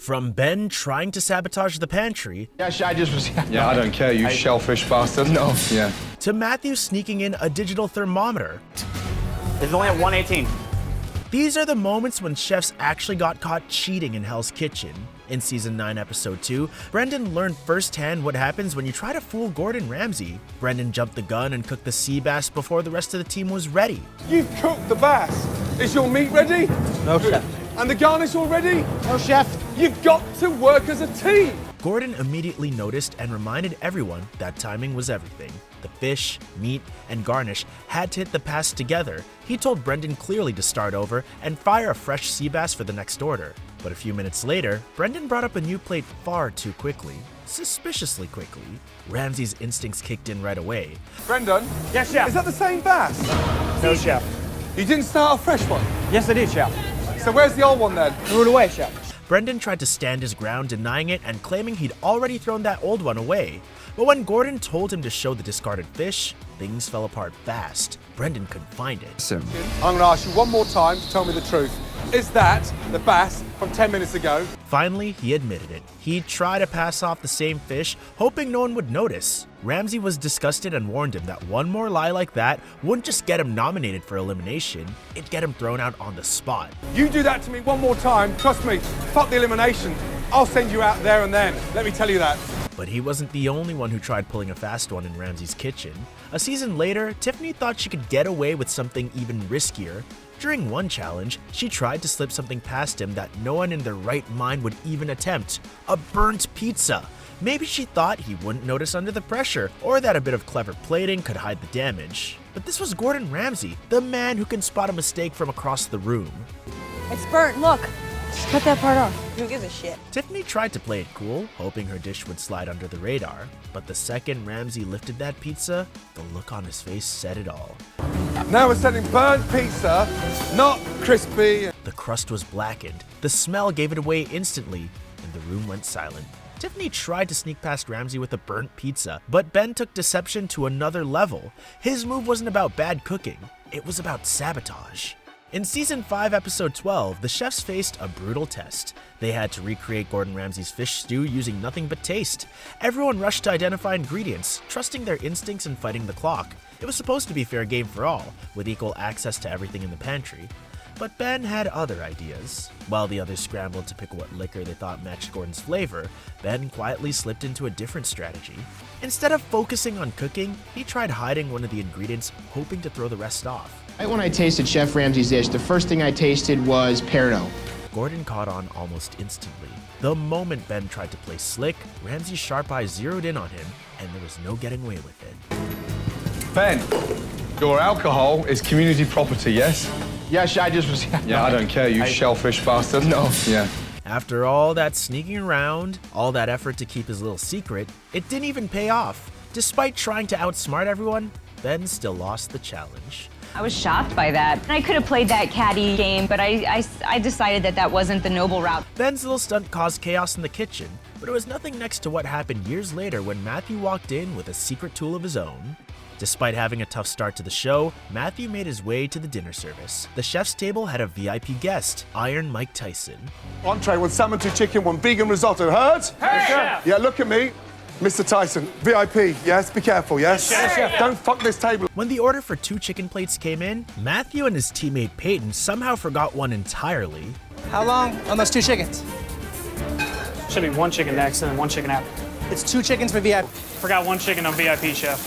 From Ben trying to sabotage the pantry. Yeah, I just was. Yeah, I don't care, you shellfish bastard. No. Yeah. To Matthew sneaking in a digital thermometer. It's only at 118. These are the moments when chefs actually got caught cheating in Hell's Kitchen. In Season 9, Episode 2, Brendan learned firsthand what happens when you try to fool Gordon Ramsay. Brendan jumped the gun and cooked the sea bass before the rest of the team was ready. You've cooked the bass. Is your meat ready? No, chef. And the garnish all ready? No, chef. You've got to work as a team. Gordon immediately noticed and reminded everyone that timing was everything. The fish, meat, and garnish had to hit the pass together. He told Brendan clearly to start over and fire a fresh sea bass for the next order. But a few minutes later, Brendan brought up a new plate far too quickly. Suspiciously quickly. Ramsay's instincts kicked in right away. Brendan? Yes, chef. Is that the same bass? No, chef. You didn't start a fresh one? Yes, I did, chef. So where's the old one then? Threw it away, chef. Brendan tried to stand his ground, denying it and claiming he'd already thrown that old one away. But when Gordon told him to show the discarded fish, things fell apart fast. Brendan couldn't find it. I'm going to ask you one more time to tell me the truth. Is that the bass from 10 minutes ago? Finally, he admitted it. He'd try to pass off the same fish, hoping no one would notice. Ramsay was disgusted and warned him that one more lie like that wouldn't just get him nominated for elimination, it'd get him thrown out on the spot. You do that to me one more time, trust me, fuck the elimination. I'll send you out there and then. Let me tell you that. But he wasn't the only one who tried pulling a fast one in Ramsay's kitchen. A season later, Tiffany thought she could get away with something even riskier. During one challenge, she tried to slip something past him that no one in their right mind would even attempt: a burnt pizza. Maybe she thought he wouldn't notice under the pressure, or that a bit of clever plating could hide the damage. But this was Gordon Ramsay, the man who can spot a mistake from across the room. It's burnt, look. Just cut that part off. Who gives a shit? Tiffany tried to play it cool, hoping her dish would slide under the radar. But the second Ramsay lifted that pizza, the look on his face said it all. Now we're sending burnt pizza, not crispy. The crust was blackened, the smell gave it away instantly, and the room went silent. Tiffany tried to sneak past Ramsay with a burnt pizza, but Ben took deception to another level. His move wasn't about bad cooking, it was about sabotage. In Season 5, Episode 12, the chefs faced a brutal test. They had to recreate Gordon Ramsay's fish stew using nothing but taste. Everyone rushed to identify ingredients, trusting their instincts and fighting the clock. It was supposed to be fair game for all, with equal access to everything in the pantry. But Ben had other ideas. While the others scrambled to pick what liquor they thought matched Gordon's flavor, Ben quietly slipped into a different strategy. Instead of focusing on cooking, he tried hiding one of the ingredients, hoping to throw the rest off. Right when I tasted Chef Ramsay's dish, the first thing I tasted was pearl. Gordon caught on almost instantly. The moment Ben tried to play slick, Ramsay's sharp eyes zeroed in on him, and there was no getting away with it. Ben, your alcohol is community property, yes? Yes, I just was. Yeah, I don't care, you shellfish bastard. No. Yeah. After all that sneaking around, all that effort to keep his little secret, it didn't even pay off. Despite trying to outsmart everyone, Ben still lost the challenge. I was shocked by that. I could have played that caddy game, but I decided that wasn't the noble route. Ben's little stunt caused chaos in the kitchen, but it was nothing next to what happened years later when Matthew walked in with a secret tool of his own. Despite having a tough start to the show, Matthew made his way to the dinner service. The chef's table had a VIP guest, Iron Mike Tyson. Entree, one salmon, 2 chicken, 1 vegan risotto. Heard? Hey! Yeah, look at me. Mr. Tyson, VIP, yes? Be careful, yes? Chef. Don't fuck this table. When the order for 2 chicken plates came in, Matthew and his teammate Peyton somehow forgot one entirely. How long on those 2 chickens? Should be 1 chicken next and then 1 chicken after. It's 2 chickens for VIP. Forgot 1 chicken on VIP, chef.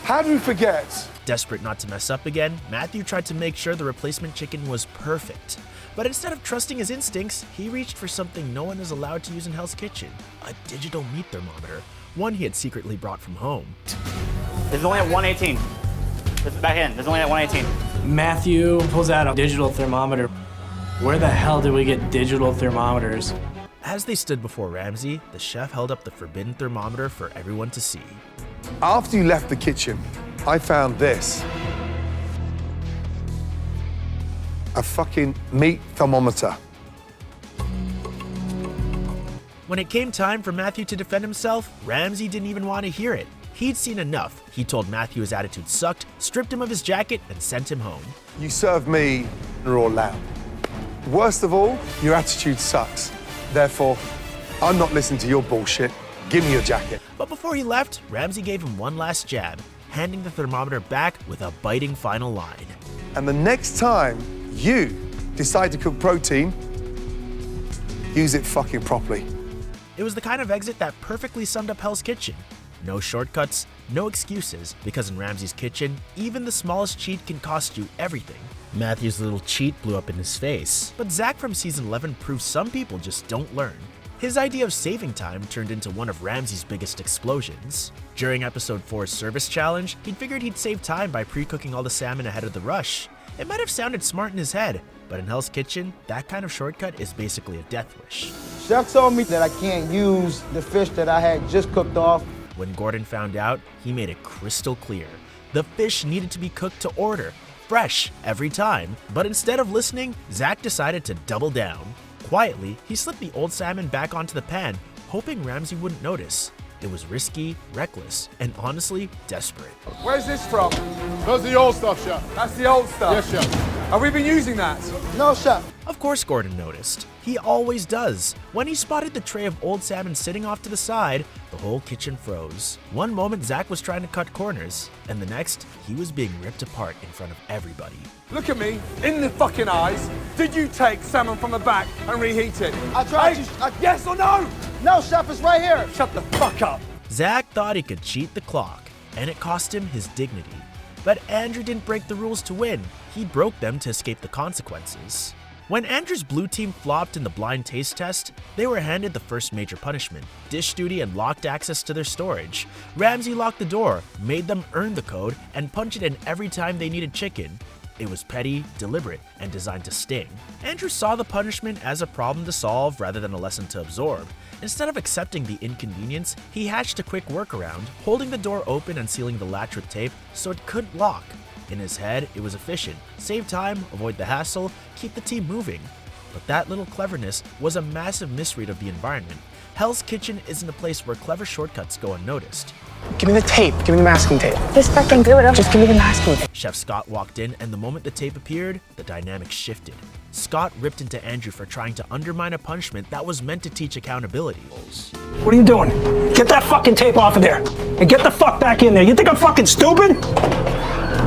How do we forget? Desperate not to mess up again, Matthew tried to make sure the replacement chicken was perfect. But instead of trusting his instincts, he reached for something no one is allowed to use in Hell's Kitchen: a digital meat thermometer, one he had secretly brought from home. This is only at 118. This is back in. This is only at 118. Matthew pulls out a digital thermometer. Where the hell did we get digital thermometers? As they stood before Ramsay, the chef held up the forbidden thermometer for everyone to see. After you left the kitchen, I found this. A fucking meat thermometer. When it came time for Matthew to defend himself, Ramsay didn't even want to hear it. He'd seen enough. He told Matthew his attitude sucked, stripped him of his jacket, and sent him home. You serve me raw lamb. Worst of all, your attitude sucks. Therefore, I'm not listening to your bullshit. Give me your jacket. But before he left, Ramsay gave him one last jab, handing the thermometer back with a biting final line. And the next time you decide to cook protein, use it fucking properly. It was the kind of exit that perfectly summed up Hell's Kitchen. No shortcuts, no excuses, because in Ramsay's kitchen, even the smallest cheat can cost you everything. Matthew's little cheat blew up in his face, but Zach from season 11 proves some people just don't learn. His idea of saving time turned into one of Ramsay's biggest explosions. During episode 4's service challenge, he'd figured he'd save time by pre-cooking all the salmon ahead of the rush. It might have sounded smart in his head, but in Hell's Kitchen, that kind of shortcut is basically a death wish. Chef told me that I can't use the fish that I had just cooked off. When Gordon found out, he made it crystal clear. The fish needed to be cooked to order, fresh every time. But instead of listening, Zach decided to double down. Quietly, he slipped the old salmon back onto the pan, hoping Ramsay wouldn't notice. It was risky, reckless, and honestly, desperate. Where's this from? That's the old stuff, chef. That's the old stuff. Yes, chef. Have we been using that? No, chef. Of course Gordon noticed. He always does. When he spotted the tray of old salmon sitting off to the side, the whole kitchen froze. One moment Zach was trying to cut corners, and the next, he was being ripped apart in front of everybody. Look at me, in the fucking eyes. Did you take salmon from the back and reheat it? I tried Hey, yes or no? No, chef, it's right here. Shut the fuck up. Zach thought he could cheat the clock, and it cost him his dignity. But Andrew didn't break the rules to win. He broke them to escape the consequences. When Andrew's blue team flopped in the blind taste test, they were handed the first major punishment, dish duty and locked access to their storage. Ramsay locked the door, made them earn the code, and punch it in every time they needed chicken. It was petty, deliberate, and designed to sting. Andrew saw the punishment as a problem to solve rather than a lesson to absorb. Instead of accepting the inconvenience, he hatched a quick workaround, holding the door open and sealing the latch with tape so it couldn't lock. In his head, it was efficient. Save time, avoid the hassle, keep the team moving. But that little cleverness was a massive misread of the environment. Hell's Kitchen isn't a place where clever shortcuts go unnoticed. Give me the tape. Give me the masking tape. This fucking do it. Just give me the masking tape. Chef Scott walked in, and the moment the tape appeared, the dynamic shifted. Scott ripped into Andrew for trying to undermine a punishment that was meant to teach accountability. What are you doing? Get that fucking tape off of there and get the fuck back in there. You think I'm fucking stupid?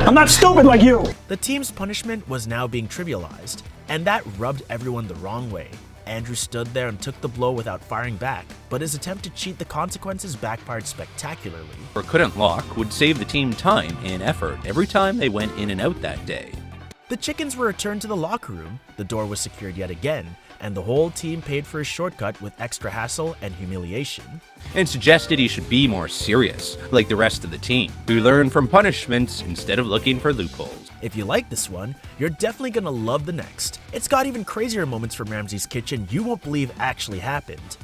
I'm not stupid like you. The team's punishment was now being trivialized, and that rubbed everyone the wrong way. Andrew stood there and took the blow without firing back, but his attempt to cheat the consequences backfired spectacularly. Or couldn't lock would save the team time and effort every time they went in and out that day. The chickens were returned to the locker room, the door was secured yet again, and the whole team paid for his shortcut with extra hassle and humiliation. And suggested he should be more serious, like the rest of the team, who learn from punishments instead of looking for loopholes. If you like this one, you're definitely gonna love the next. It's got even crazier moments from Ramsay's Kitchen you won't believe actually happened.